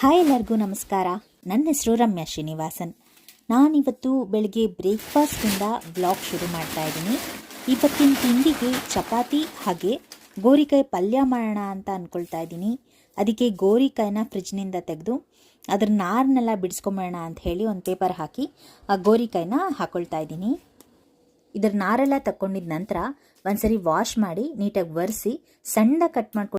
Hi ಎಲ್ಲರಿಗೂ ನಮಸ್ಕಾರ. ನನ್ನ ಹೆಸರು ರಮ್ಯಾ ಶ್ರೀನಿವಾಸನ್. ನಾನಿವತ್ತು ಬೆಳಗ್ಗೆ ಬ್ರೇಕ್ಫಾಸ್ಟಿಂದ ಬ್ಲಾಗ್ ಶುರು ಮಾಡ್ತಾ ಇದ್ದೀನಿ. ಇವತ್ತಿನ ತಿಂಡಿಗೆ ಚಪಾತಿ ಹಾಗೆ ಗೋರಿಕಾಯಿ ಪಲ್ಯ ಮಾಡೋಣ ಅಂತ ಅಂದ್ಕೊಳ್ತಾ ಇದ್ದೀನಿ. ಅದಕ್ಕೆ ಗೋರಿಕಾಯಿನ ಫ್ರಿಜ್ನಿಂದ ತೆಗೆದು ಅದರ ನಾರನ್ನೆಲ್ಲ ಬಿಡಿಸ್ಕೊಂಬೋಣ ಅಂತ ಹೇಳಿ ಒಂದು ಪೇಪರ್ ಹಾಕಿ ಆ ಗೋರಿಕಾಯಿನ ಹಾಕ್ಕೊಳ್ತಾ ಇದ್ದೀನಿ. ಇದರ ನಾರೆಲ್ಲ ತಗೊಂಡಿದ ನಂತರ ಒಂದ್ಸರಿ ವಾಶ್ ಮಾಡಿ ನೀಟಾಗಿ ಒರೆಸಿ ಸಣ್ಣ ಕಟ್ ಮಾಡ್ಕೊಂಡು